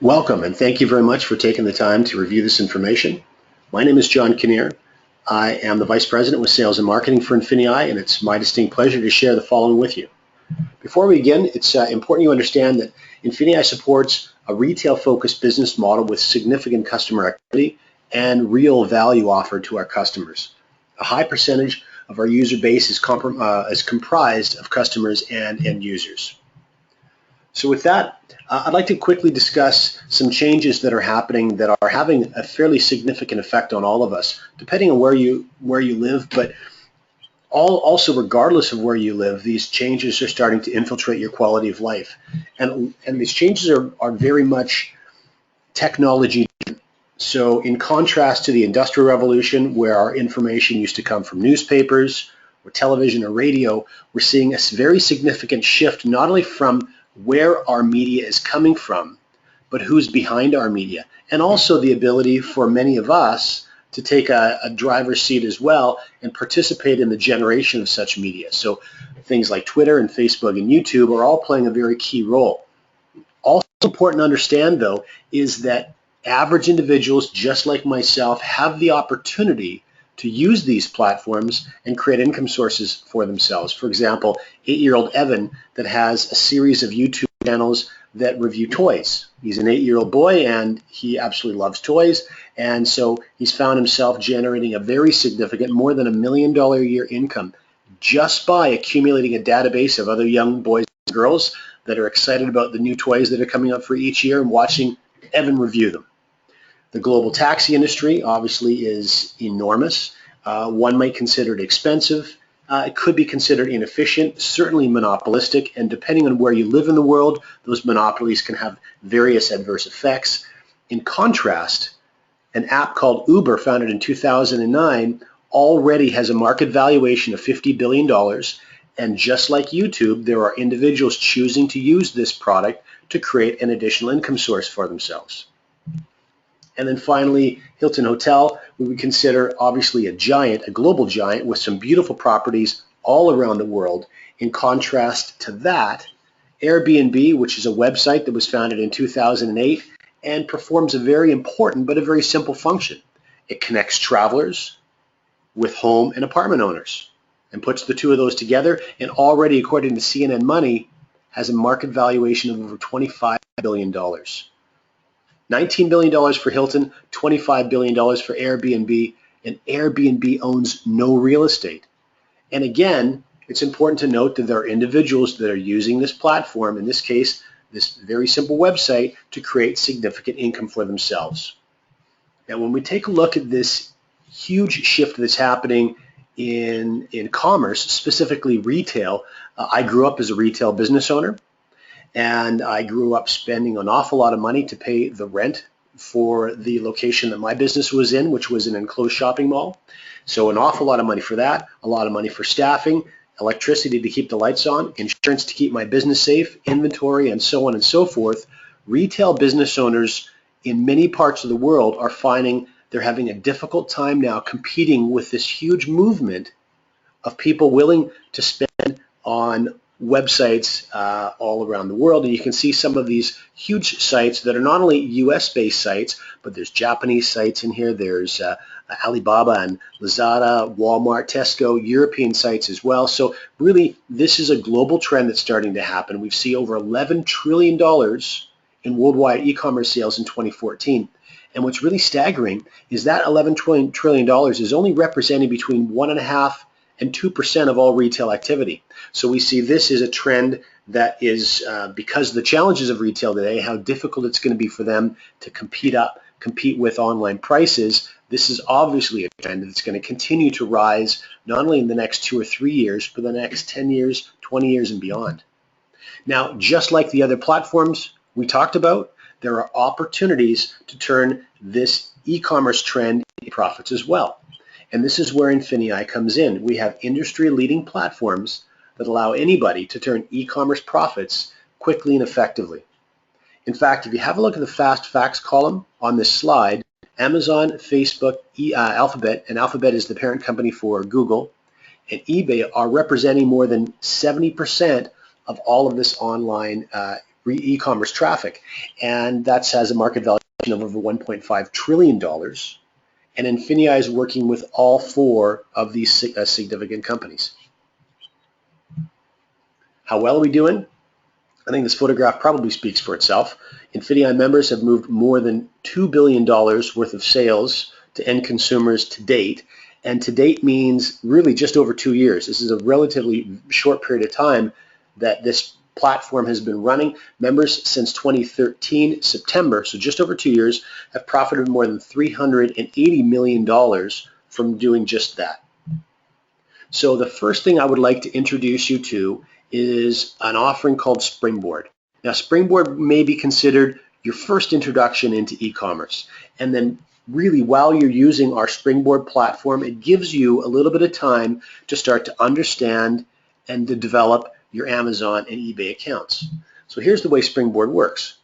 Welcome, and thank you very much for taking the time to review this information. My name is John Kinnear. I am the Vice President with Sales and Marketing for INFINii, and it's my distinct pleasure to share the following with you. Before we begin, it's important you understand that INFINii supports a retail-focused business model with significant customer activity and real value offered to our customers. A high percentage of our user base is comprised of customers and end users. So with that, I'd like to quickly discuss some changes that are happening that are having a fairly significant effect on all of us, depending on where you live, but also regardless of where you live, these changes are starting to infiltrate your quality of life. And these changes are very much technology. So in contrast to the Industrial Revolution, where our information used to come from newspapers or television or radio, we're seeing a very significant shift not only from where our media is coming from, but who's behind our media, and also the ability for many of us to take a driver's seat as well and participate in the generation of such media. So things like Twitter and Facebook and YouTube are all playing a very key role. Also important to understand, though, is that average individuals, just like myself, have the opportunity to use these platforms and create income sources for themselves. For example, 8-year-old Evan that has a series of YouTube channels that review toys. He's an 8-year-old boy and he absolutely loves toys, and so he's found himself generating a very significant, more than $1 million a year income just by accumulating a database of other young boys and girls that are excited about the new toys that are coming up for each year and watching Evan review them. The global taxi industry obviously is enormous. One might consider it expensive. It could be considered inefficient, certainly monopolistic, and depending on where you live in the world, those monopolies can have various adverse effects. In contrast, an app called Uber, founded in 2009, already has a market valuation of $50 billion, and just like YouTube, there are individuals choosing to use this product to create an additional income source for themselves. And then finally, Hilton Hotel, we would consider obviously a giant, a global giant with some beautiful properties all around the world. In contrast to that, Airbnb, which is a website that was founded in 2008 and performs a very important but a very simple function. It connects travelers with home and apartment owners and puts the two of those together, and already, according to CNN Money, has a market valuation of over $25 billion. $19 billion for Hilton, $25 billion for Airbnb, and Airbnb owns no real estate. And again, it's important to note that there are individuals that are using this platform, in this case, this very simple website, to create significant income for themselves. Now, when we take a look at this huge shift that's happening in commerce, specifically retail, I grew up as a retail business owner. And I grew up spending an awful lot of money to pay the rent for the location that my business was in, which was an enclosed shopping mall. So an awful lot of money for that, a lot of money for staffing, electricity to keep the lights on, insurance to keep my business safe, inventory, and so on and so forth. Retail business owners in many parts of the world are finding they're having a difficult time now competing with this huge movement of people willing to spend on websites all around the world. And you can see some of these huge sites that are not only US-based sites, but there's Japanese sites in here. There's Alibaba and Lazada, Walmart, Tesco, European sites as well. So really, this is a global trend that's starting to happen. We see over $11 trillion in worldwide e-commerce sales in 2014. And what's really staggering is that $11 trillion is only representing between 1.5% and 2% of all retail activity. So we see this is a trend that is, because of the challenges of retail today, how difficult it's going to be for them to compete with online prices. This is obviously a trend that's going to continue to rise, not only in the next 2 or 3 years, but the next 10 years, 20 years, and beyond. Now, just like the other platforms we talked about, there are opportunities to turn this e-commerce trend into profits as well. And this is where INFINii comes in. We have industry-leading platforms that allow anybody to turn e-commerce profits quickly and effectively. In fact, if you have a look at the fast facts column on this slide, Amazon, Facebook, Alphabet, and Alphabet is the parent company for Google, and eBay are representing more than 70% of all of this online e-commerce traffic, and that has a market valuation of over $1.5 trillion. And INFINii is working with all four of these significant companies. How well are we doing? I think this photograph probably speaks for itself. INFINii members have moved more than $2 billion worth of sales to end consumers to date. And to date means really just over 2 years. This is a relatively short period of time that this platform has been running. Members since 2013 September, so just over 2 years, have profited more than $380 million from doing just that. So the first thing I would like to introduce you to is an offering called Springboard. Now, Springboard may be considered your first introduction into e-commerce. And then really, while you're using our Springboard platform, it gives you a little bit of time to start to understand and to develop your Amazon and eBay accounts. So here's the way Springboard works.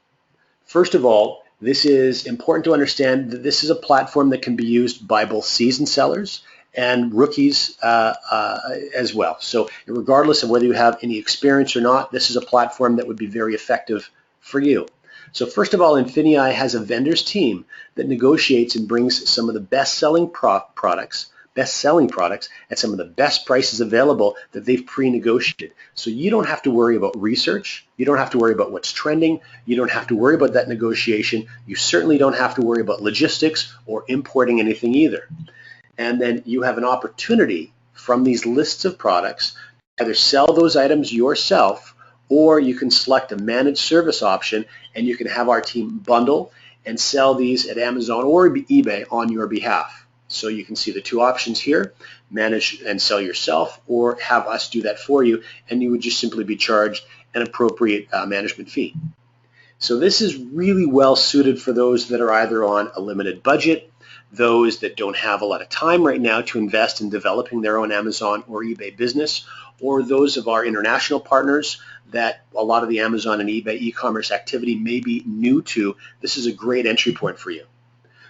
First of all, this is important to understand that this is a platform that can be used by both seasoned sellers and rookies as well. So regardless of whether you have any experience or not, this is a platform that would be very effective for you. So first of all, INFINii has a vendors team that negotiates and brings some of the best-selling products at some of the best prices available that they've pre-negotiated. So you don't have to worry about research. You don't have to worry about what's trending. You don't have to worry about that negotiation. You certainly don't have to worry about logistics or importing anything either. And then you have an opportunity from these lists of products to either sell those items yourself, or you can select a managed service option and you can have our team bundle and sell these at Amazon or eBay on your behalf. So you can see the two options here: manage and sell yourself, or have us do that for you, and you would just simply be charged an appropriate management fee. So this is really well suited for those that are either on a limited budget, those that don't have a lot of time right now to invest in developing their own Amazon or eBay business, or those of our international partners that a lot of the Amazon and eBay e-commerce activity may be new to. This is a great entry point for you.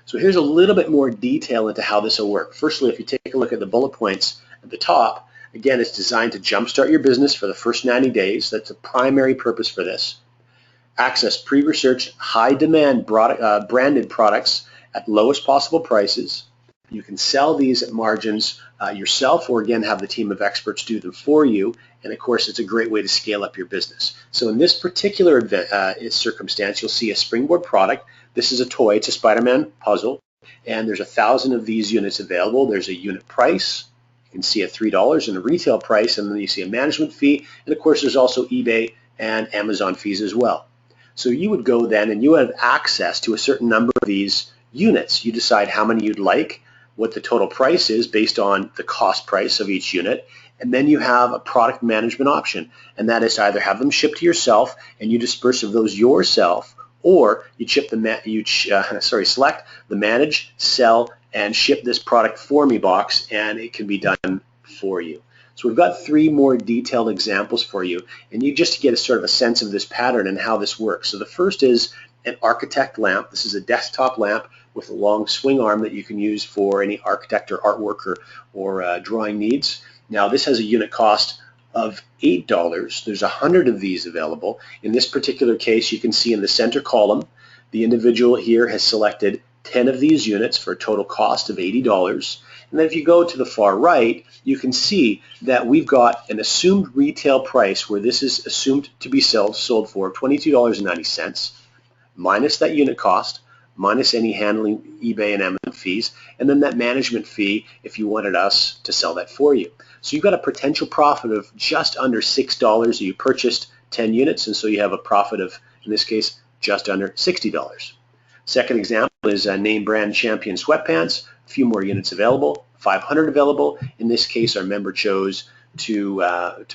So here's a little bit more detail into how this will work. Firstly, if you take a look at the bullet points at the top, again, it's designed to jumpstart your business for the first 90 days. That's the primary purpose for this. Access pre-researched, high-demand branded products at lowest possible prices. You can sell these at margins yourself, or again have the team of experts do them for you. And of course, it's a great way to scale up your business. So in this particular circumstance, you'll see a Springboard product. This is a toy. It's a Spider-Man puzzle, and there's 1,000 of these units available. There's a unit price. You can see at $3 and a retail price, and then you see a management fee. And of course, there's also eBay and Amazon fees as well. So you would go then and you have access to a certain number of these units. You decide how many you'd like, what the total price is based on the cost price of each unit, and then you have a product management option, and that is to either have them shipped to yourself and you disperse of those yourself, or you select the manage, sell, and ship this product for me box, and it can be done for you. So we've got 3 more detailed examples for you, and you just get a sort of a sense of this pattern and how this works. So the first is an architect lamp. This is a desktop lamp with a long swing arm that you can use for any architect or artwork or drawing needs. Now this has a unit cost of $8. There's 100 of these available. In this particular case, you can see in the center column, the individual here has selected 10 of these units for a total cost of $80. And then if you go to the far right, you can see that we've got an assumed retail price where this is assumed to be sold for $22.90, minus that unit cost, minus any handling eBay and Amazon fees, and then that management fee if you wanted us to sell that for you. So you've got a potential profit of just under $6. You purchased 10 units, and so you have a profit of, in this case, just under $60. Second example is name brand Champion sweatpants. A few more units available, 500 available. In this case, our member chose to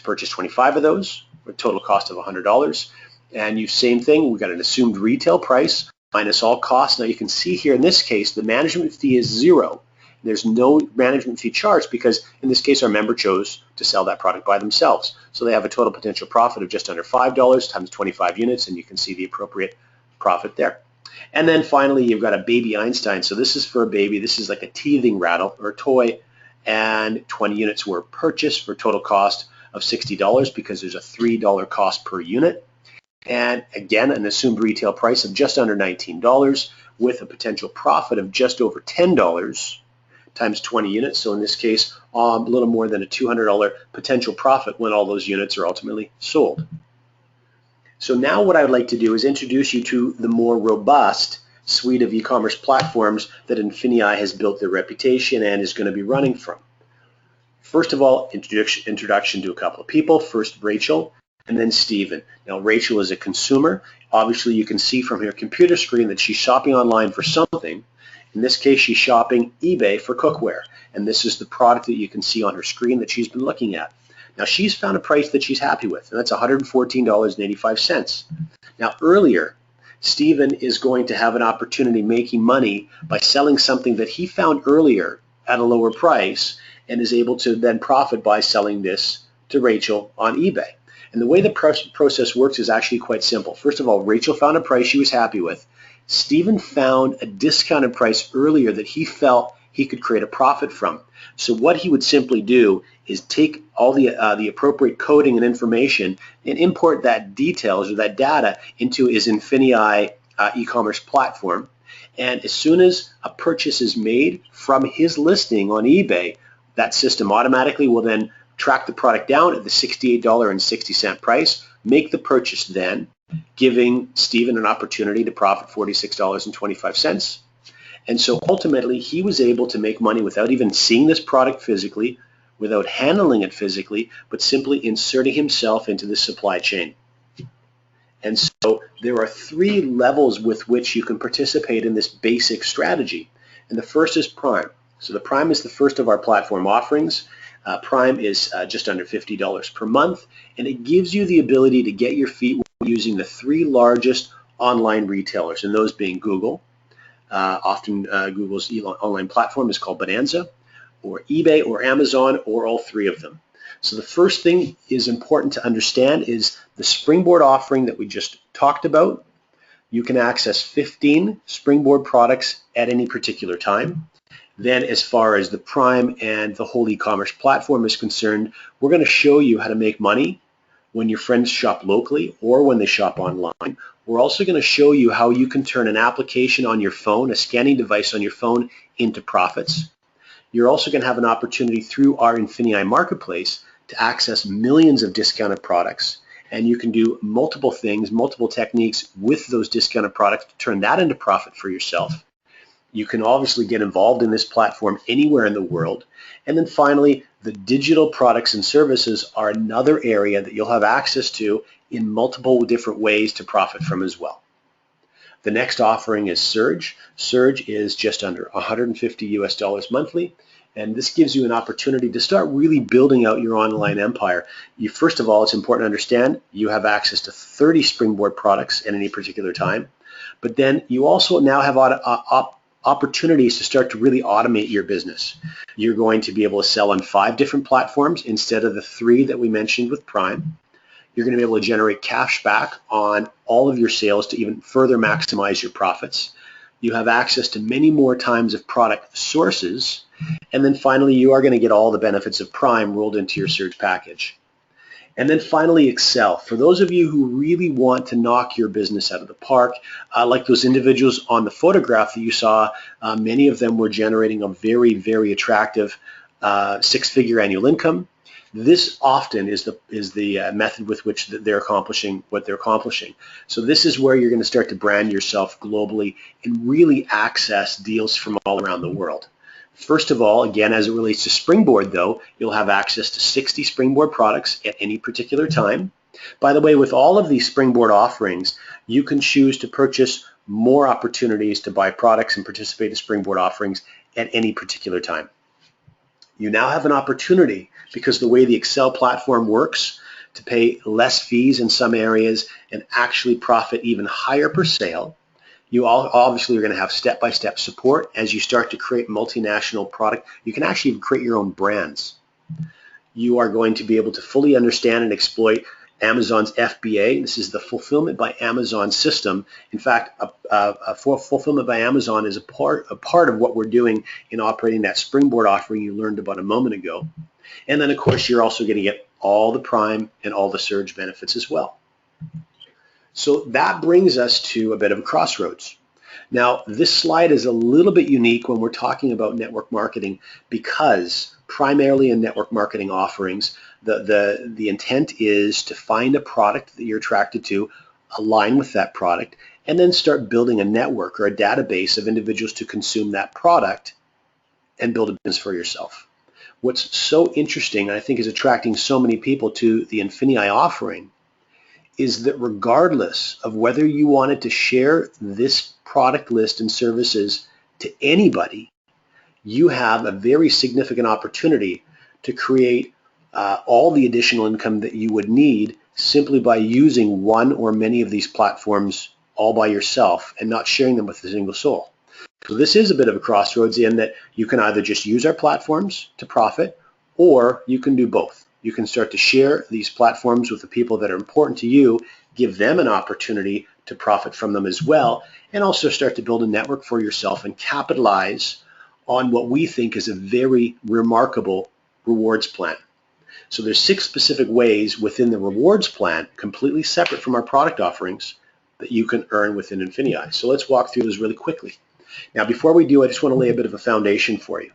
purchase 25 of those, with a total cost of $100. And same thing, we've got an assumed retail price minus all costs. Now you can see here in this case, the management fee is $0. There's no management fee charged because in this case, our member chose to sell that product by themselves. So they have a total potential profit of just under $5 times 25 units, and you can see the appropriate profit there. And then finally, you've got a baby Einstein. So this is for a baby. This is like a teething rattle or a toy, and 20 units were purchased for a total cost of $60 because there's a $3 cost per unit. And again, an assumed retail price of just under $19 with a potential profit of just over $10 times 20 units. So in this case, a little more than a $200 potential profit when all those units are ultimately sold. So now what I would like to do is introduce you to the more robust suite of e-commerce platforms that INFINii has built their reputation and is going to be running from. First of all, introduction to a couple of people. First, Rachel, and then Stephen. Now, Rachel is a consumer. Obviously, you can see from her computer screen that she's shopping online for something. In this case, she's shopping eBay for cookware, and this is the product that you can see on her screen that she's been looking at. Now, she's found a price that she's happy with, and that's $114.85. Now, earlier, Stephen is going to have an opportunity making money by selling something that he found earlier at a lower price and is able to then profit by selling this to Rachel on eBay. And the way the process works is actually quite simple. First of all, Rachel found a price she was happy with. Stephen found a discounted price earlier that he felt he could create a profit from. So what he would simply do is take all the appropriate coding and information and import that details or that data into his INFINii e-commerce platform. And as soon as a purchase is made from his listing on eBay, that system automatically will then track the product down at the $68.60 price, make the purchase then, giving Stephen an opportunity to profit $46.25. And so ultimately, he was able to make money without even seeing this product physically, without handling it physically, but simply inserting himself into the supply chain. And so there are three levels with which you can participate in this basic strategy. And the first is Prime. So the Prime is the first of our platform offerings. Prime is just under $50 per month, and it gives you the ability to get your feet using the three largest online retailers, and those being Google. Often Google's online platform is called Bonanza, or eBay, or Amazon, or all three of them. So the first thing is important to understand is the Springboard offering that we just talked about. You can access 15 Springboard products at any particular time. Then as far as the Prime and the whole e-commerce platform is concerned, we're going to show you how to make money when your friends shop locally or when they shop online. We're also going to show you how you can turn an application on your phone, a scanning device on your phone, into profits. You're also going to have an opportunity through our INFINii Marketplace to access millions of discounted products, and you can do multiple things, multiple techniques with those discounted products to turn that into profit for yourself. You can obviously get involved in this platform anywhere in the world. And then finally, the digital products and services are another area that you'll have access to in multiple different ways to profit from as well. The next offering is Surge. Surge is just under $150 monthly, and this gives you an opportunity to start really building out your online empire. First of all, it's important to understand you have access to 30 Springboard products at any particular time, but then you also now have opportunities to start to really automate your business. You're going to be able to sell on 5 different platforms instead of the 3 that we mentioned with Prime. You're going to be able to generate cash back on all of your sales to even further maximize your profits. You have access to many more times of product sources. And then finally, you are going to get all the benefits of Prime rolled into your Surge package. And then finally, Excel. For those of you who really want to knock your business out of the park, like those individuals on the photograph that you saw, many of them were generating a very, very attractive 6-figure annual income. This often is the method with which they're accomplishing what they're accomplishing. So this is where you're going to start to brand yourself globally and really access deals from all around the world. First of all, again, as it relates to Springboard, though, you'll have access to 60 Springboard products at any particular time. By the way, with all of these Springboard offerings, you can choose to purchase more opportunities to buy products and participate in Springboard offerings at any particular time. You now have an opportunity, because the way the Excel platform works, to pay less fees in some areas and actually profit even higher per sale. You obviously are going to have step-by-step support as you start to create multinational product. You can actually even create your own brands. You are going to be able to fully understand and exploit Amazon's FBA. This is the Fulfillment by Amazon system. In fact, Fulfillment by Amazon is a part of what we're doing in operating that Springboard offering you learned about a moment ago. And then, of course, you're also going to get all the Prime and all the Surge benefits as well. So that brings us to a bit of a crossroads. Now, this slide is a little bit unique when we're talking about network marketing because primarily in network marketing offerings, the intent is to find a product that you're attracted to, align with that product, and then start building a network or a database of individuals to consume that product and build a business for yourself. What's so interesting, and I think is attracting so many people to the INFINii offering, is that regardless of whether you wanted to share this product list and services to anybody, you have a very significant opportunity to create all the additional income that you would need simply by using one or many of these platforms all by yourself and not sharing them with a single soul. So this is a bit of a crossroads in that you can either just use our platforms to profit, or you can do both. You can start to share these platforms with the people that are important to you, give them an opportunity to profit from them as well, and also start to build a network for yourself and capitalize on what we think is a very remarkable rewards plan. So there's 6 specific ways within the rewards plan, completely separate from our product offerings, that you can earn within INFINii. So let's walk through those really quickly. Now, before we do, I just want to lay a bit of a foundation for you.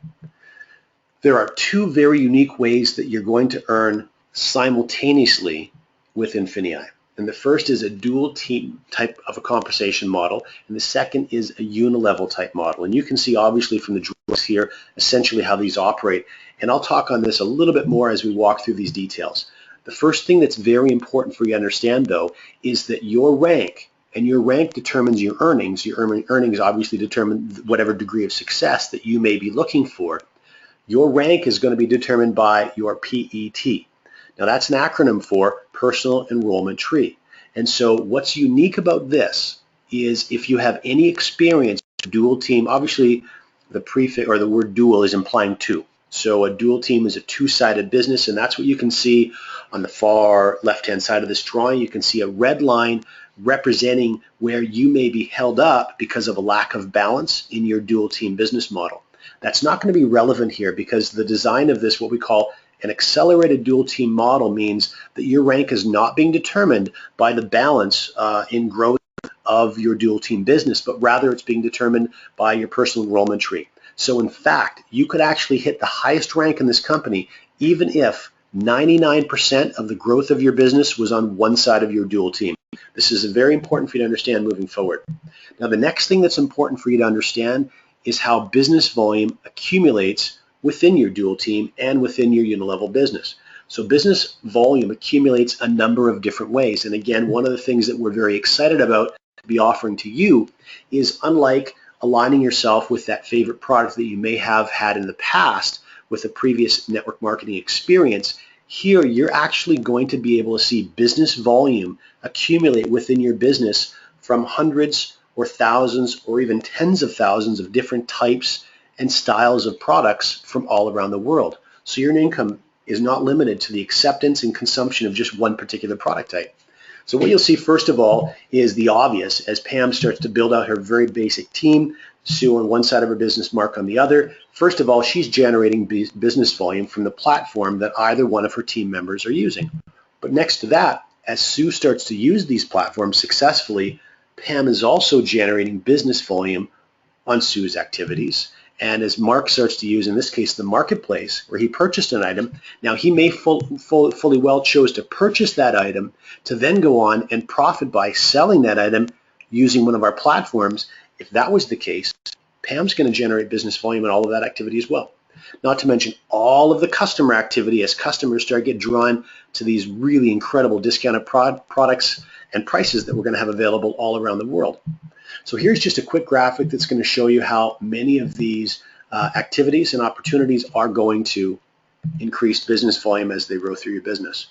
There are 2 very unique ways that you're going to earn simultaneously with INFINii. And the first is a dual team type of a compensation model, and the second is a unilevel type model. And you can see obviously from the drawings here essentially how these operate. And I'll talk on this a little bit more as we walk through these details. The first thing that's very important for you to understand, though, is that your rank, and your rank determines your earnings. Your earnings obviously determine whatever degree of success that you may be looking for. Your rank is going to be determined by your PET. Now that's an acronym for Personal Enrollment Tree. And so what's unique about this is if you have any experience with dual team, obviously the prefix or the word dual is implying 2. So a dual team is a 2-sided business, and that's what you can see on the far left-hand side of this drawing. You can see a red line representing where you may be held up because of a lack of balance in your dual team business model. That's not going to be relevant here because the design of this, what we call an accelerated dual team model, means that your rank is not being determined by the balance in growth of your dual team business, but rather it's being determined by your personal enrollment tree. So in fact, you could actually hit the highest rank in this company even if 99% of the growth of your business was on one side of your dual team. This is very important for you to understand moving forward. Now, the next thing that's important for you to understand is how business volume accumulates within your dual team and within your unilevel business. So business volume accumulates a number of different ways. And again, one of the things that we're very excited about to be offering to you is, unlike aligning yourself with that favorite product that you may have had in the past with a previous network marketing experience, here you're actually going to be able to see business volume accumulate within your business from hundreds or thousands or even tens of thousands of different types and styles of products from all around the world. So your income is not limited to the acceptance and consumption of just one particular product type. So what you'll see first of all is the obvious as Pam starts to build out her very basic team, Sue on one side of her business, Mark on the other. First of all, she's generating business volume from the platform that either one of her team members are using. But next to that, as Sue starts to use these platforms successfully, Pam is also generating business volume on Sue's activities. And as Mark starts to use, in this case, the marketplace where he purchased an item, now he may fully well chose to purchase that item to then go on and profit by selling that item using one of our platforms. If that was the case, Pam's going to generate business volume in all of that activity as well. Not to mention all of the customer activity as customers start to get drawn to these really incredible discounted products and prices that we're going to have available all around the world. So here's just a quick graphic that's going to show you how many of these activities and opportunities are going to increase business volume as they grow through your business.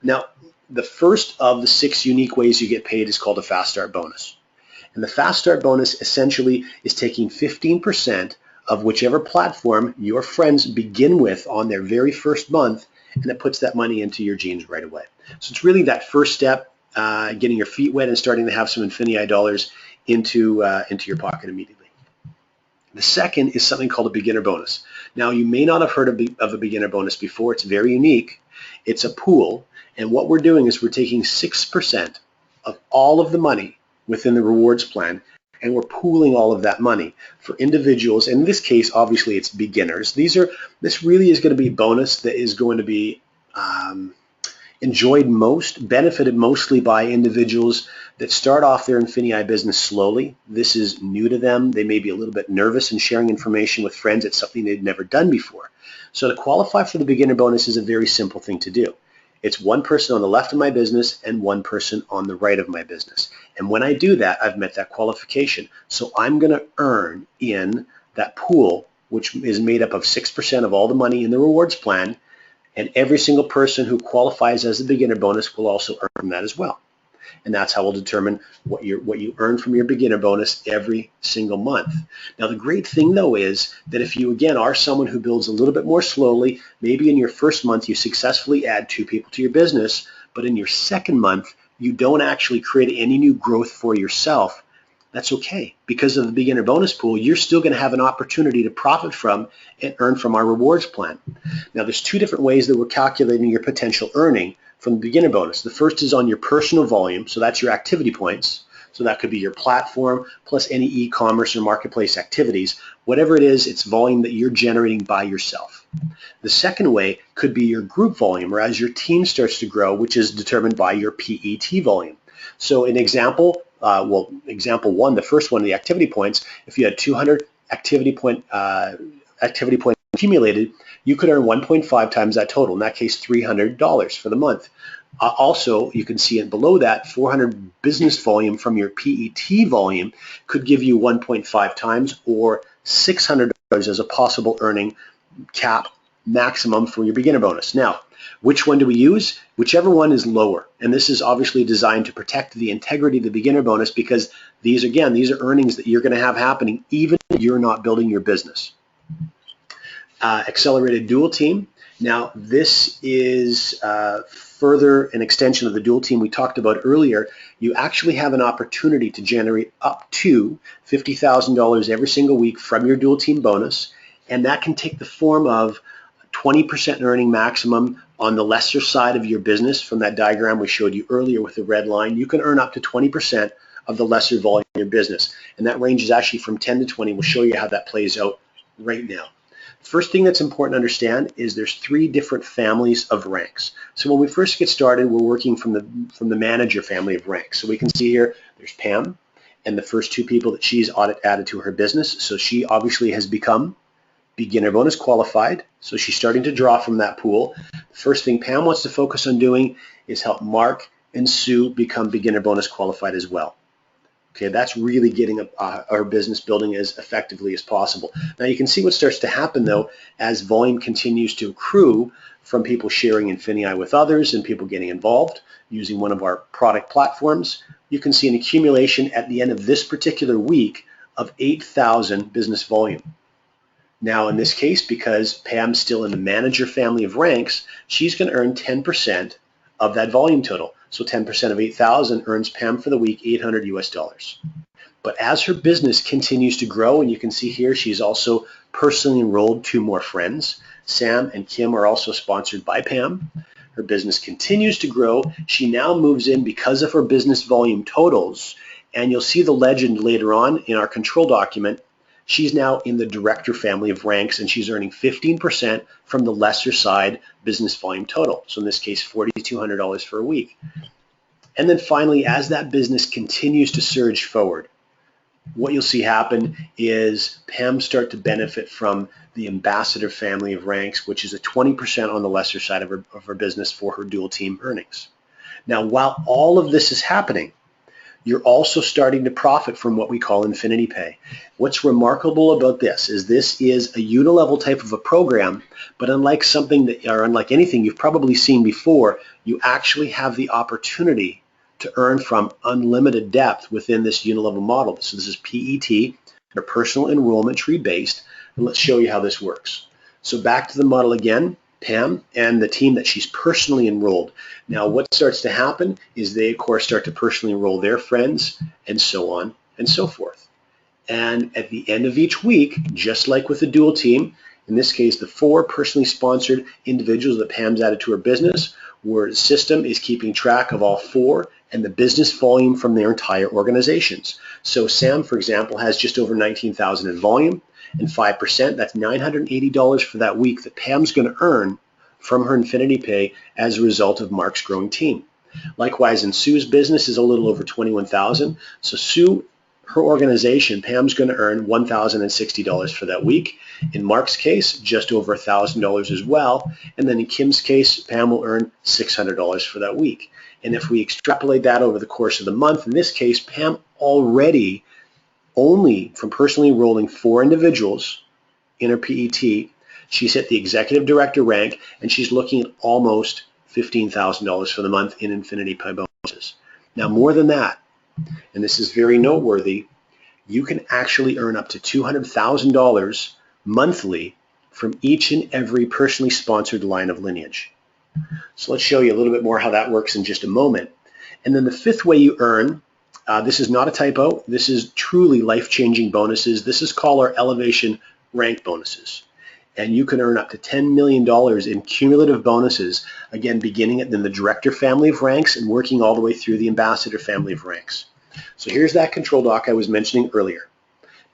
Now, the first of the 6 unique ways you get paid is called a Fast Start bonus. And the Fast Start bonus essentially is taking 15% of whichever platform your friends begin with on their very first month, and it puts that money into your jeans right away. So it's really that first step, getting your feet wet and starting to have some INFINii dollars into your pocket immediately. The second is something called a beginner bonus. Now, you may not have heard of a beginner bonus before. It's very unique. It's a pool, and what we're doing is we're taking 6% of all of the money within the rewards plan, and we're pooling all of that money for individuals. In this case, obviously, it's beginners. This really is going to be a bonus that is going to be benefited mostly by individuals that start off their INFINii business slowly. This is new to them. They may be a little bit nervous in sharing information with friends. It's something they've never done before. So to qualify for the beginner bonus is a very simple thing to do. It's one person on the left of my business and one person on the right of my business. And when I do that, I've met that qualification. So I'm going to earn in that pool, which is made up of 6% of all the money in the rewards plan, and every single person who qualifies as a beginner bonus will also earn that as well. And that's how we'll determine what you earn from your beginner bonus every single month. Now, the great thing, though, is that if you, again, are someone who builds a little bit more slowly, maybe in your first month you successfully add 2 people to your business, but in your second month you don't actually create any new growth for yourself, that's okay. Because of the beginner bonus pool, you're still going to have an opportunity to profit from and earn from our rewards plan. Now, there's 2 different ways that we're calculating your potential earning from the beginner bonus. The first is on your personal volume, so that's your activity points. So that could be your platform plus any e-commerce or marketplace activities. Whatever it is, it's volume that you're generating by yourself. The second way could be your group volume, or as your team starts to grow, which is determined by your PET volume. So an example, example 1, the first one, the activity points, if you had 200 activity point accumulated, you could earn 1.5 times that total, in that case $300 for the month. Also, you can see it below that, 400 business volume from your PET volume could give you 1.5 times, or $600 as a possible earning cap maximum for your beginner bonus. Now, which one do we use? Whichever one is lower. And this is obviously designed to protect the integrity of the beginner bonus, because these are earnings that you're going to have happening even if you're not building your business. Accelerated dual team. Now, this is further an extension of the dual team we talked about earlier. You actually have an opportunity to generate up to $50,000 every single week from your dual team bonus, and that can take the form of 20% earning maximum on the lesser side of your business. From that diagram we showed you earlier with the red line, you can earn up to 20% of the lesser volume in your business, and that range is actually from 10 to 20. We'll show you how that plays out right now. First thing that's important to understand is there's 3 different families of ranks. So when we first get started, we're working from the manager family of ranks. So we can see here there's Pam and the first 2 people that she's added to her business. So she obviously has become beginner bonus qualified. So she's starting to draw from that pool. The first thing Pam wants to focus on doing is help Mark and Sue become beginner bonus qualified as well. Okay, that's really getting our business building as effectively as possible. Now you can see what starts to happen, though, as volume continues to accrue from people sharing INFINii with others and people getting involved using one of our product platforms. You can see an accumulation at the end of this particular week of 8,000 business volume. Now in this case, because Pam's still in the manager family of ranks, she's going to earn 10% of that volume total. So 10% of 8,000 earns Pam for the week $800 US. But as her business continues to grow, and you can see here she's also personally enrolled 2 more friends. Sam and Kim are also sponsored by Pam. Her business continues to grow. She now moves in because of her business volume totals, and you'll see the legend later on in our control document. She's now in the director family of ranks, and she's earning 15% from the lesser side business volume total. So in this case, $4,200 for a week. And then finally, as that business continues to surge forward, what you'll see happen is Pam start to benefit from the ambassador family of ranks, which is a 20% on the lesser side of her business for her dual team earnings. Now, while all of this is happening, you're also starting to profit from what we call INFINII Pay. What's remarkable about this is a unilevel type of a program, but unlike anything you've probably seen before, you actually have the opportunity to earn from unlimited depth within this unilevel model. So this is PET, or personal enrollment tree based, and let's show you how this works. So back to the model again. Pam and the team that she's personally enrolled. Now what starts to happen is they of course start to personally enroll their friends, and so on and so forth. And at the end of each week, just like with the dual team, in this case the 4 personally sponsored individuals that Pam's added to her business, where the system is keeping track of all 4 and the business volume from their entire organizations. So Sam, for example, has just over 19,000 in volume, and 5%, that's $980 for that week that Pam's going to earn from her INFINII Pay as a result of Mark's growing team. Likewise, in Sue's business is a little over 21,000. So Sue, her organization, Pam's going to earn $1,060 for that week. In Mark's case, just over $1,000 as well. And then in Kim's case, Pam will earn $600 for that week. And if we extrapolate that over the course of the month, in this case, Pam already, only from personally enrolling 4 individuals in her PET, she's hit the executive director rank, and she's looking at almost $15,000 for the month in INFINII Pay bonuses. Now, more than that, and this is very noteworthy, you can actually earn up to $200,000 monthly from each and every personally sponsored line of lineage. So let's show you a little bit more how that works in just a moment. And then the 5th way you earn, this is not a typo, this is truly life-changing bonuses. This is called our elevation rank bonuses. And you can earn up to $10 million in cumulative bonuses, again, beginning at the director family of ranks and working all the way through the ambassador family of ranks. So here's that control doc I was mentioning earlier.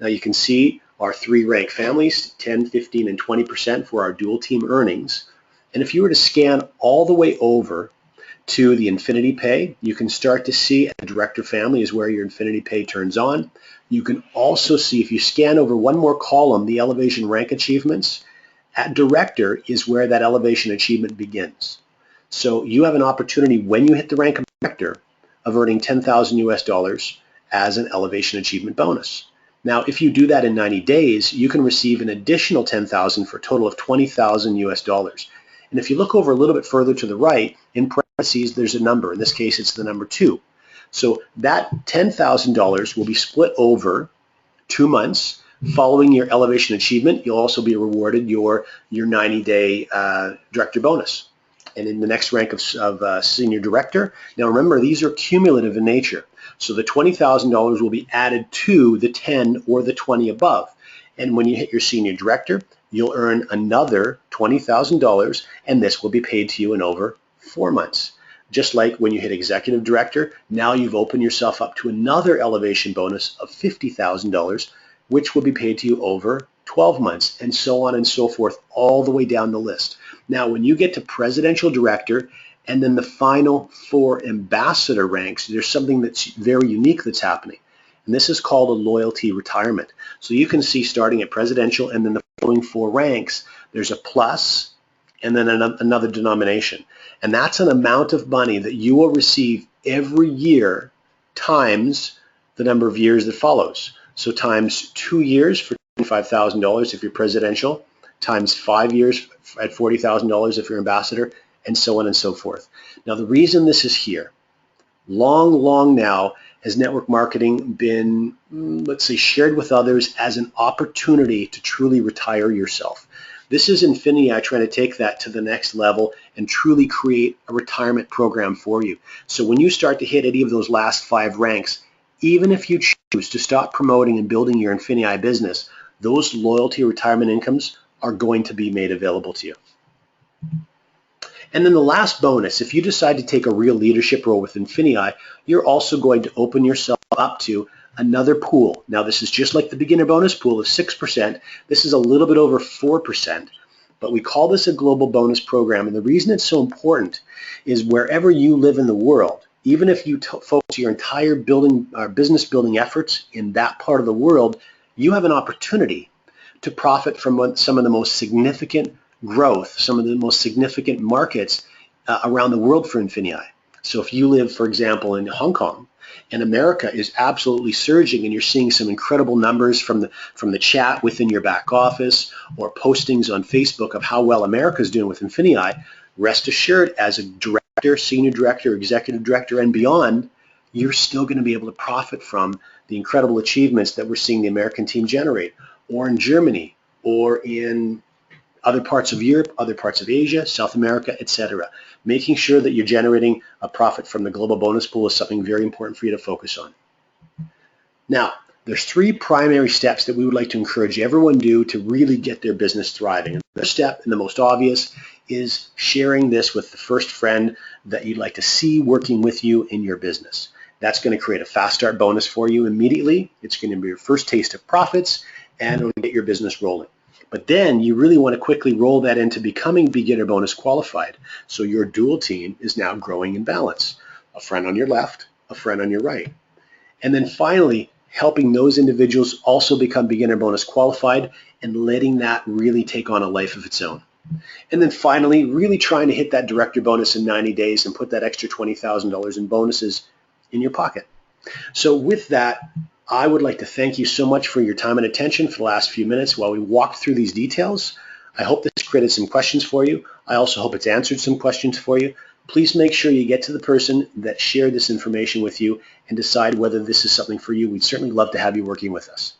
Now you can see our 3 rank families, 10, 15, and 20% for our dual team earnings. And if you were to scan all the way over to the INFINII Pay, you can start to see the director family is where your INFINII Pay turns on. You can also see, if you scan over one more column, the elevation rank achievements. At director is where that elevation achievement begins. So you have an opportunity when you hit the rank of director of earning $10,000 as an elevation achievement bonus. Now, if you do that in 90 days, you can receive an additional $10,000 for a total of $20,000. And if you look over a little bit further to the right, in parentheses, there's a number. In this case, it's the number 2. So that $10,000 will be split over 2 months. Following your elevation achievement, you'll also be rewarded your 90-day director bonus. And in the next rank of senior director, now remember, these are cumulative in nature. So the $20,000 will be added to the 10 or the 20 above. And when you hit your senior director, you'll earn another $20,000, and this will be paid to you in over 4 months. Just like when you hit executive director, now you've opened yourself up to another elevation bonus of $50,000, which will be paid to you over 12 months, and so on and so forth, all the way down the list. Now, when you get to presidential director and then the final 4 ambassador ranks, there's something that's very unique that's happening. And this is called a loyalty retirement. So you can see starting at presidential and then the following 4 ranks, there's a plus and then another denomination. And that's an amount of money that you will receive every year times the number of years that follows. So times 2 years for $25,000 if you're presidential, times 5 years at $40,000 if you're ambassador, and so on and so forth. Now the reason this is here, long now has network marketing been, let's say, shared with others as an opportunity to truly retire yourself. This is INFINII trying to take that to the next level and truly create a retirement program for you. So when you start to hit any of those last 5 ranks, even if you choose to stop promoting and building your INFINII business, those loyalty retirement incomes are going to be made available to you. And then the last bonus, if you decide to take a real leadership role with INFINII, you're also going to open yourself up to another pool. Now this is just like the beginner bonus pool of 6%. This is a little bit over 4%, but we call this a global bonus program. And the reason it's so important is wherever you live in the world, even if you focus your entire business building efforts in that part of the world, you have an opportunity to profit from some of the most significant growth, some of the most significant markets around the world for INFINII. So if you live, for example, in Hong Kong, and America is absolutely surging, and you're seeing some incredible numbers from the chat within your back office or postings on Facebook of how well America is doing with INFINII, rest assured, as a director, senior director, executive director, and beyond, you're still going to be able to profit from the incredible achievements that we're seeing the American team generate, or in Germany, or in other parts of Europe, other parts of Asia, South America, etc. Making sure that you're generating a profit from the global bonus pool is something very important for you to focus on. Now, there's 3 primary steps that we would like to encourage everyone do to really get their business thriving. And the first step, and the most obvious, is sharing this with the first friend that you'd like to see working with you in your business. That's going to create a fast start bonus for you immediately. It's going to be your first taste of profits, and it'll get your business rolling. But then you really want to quickly roll that into becoming beginner bonus qualified. So your dual team is now growing in balance. A friend on your left, a friend on your right. And then finally, helping those individuals also become beginner bonus qualified and letting that really take on a life of its own. And then finally, really trying to hit that director bonus in 90 days and put that extra $20,000 in bonuses in your pocket. So with that, I would like to thank you so much for your time and attention for the last few minutes while we walked through these details. I hope this created some questions for you. I also hope it's answered some questions for you. Please make sure you get to the person that shared this information with you and decide whether this is something for you. We'd certainly love to have you working with us.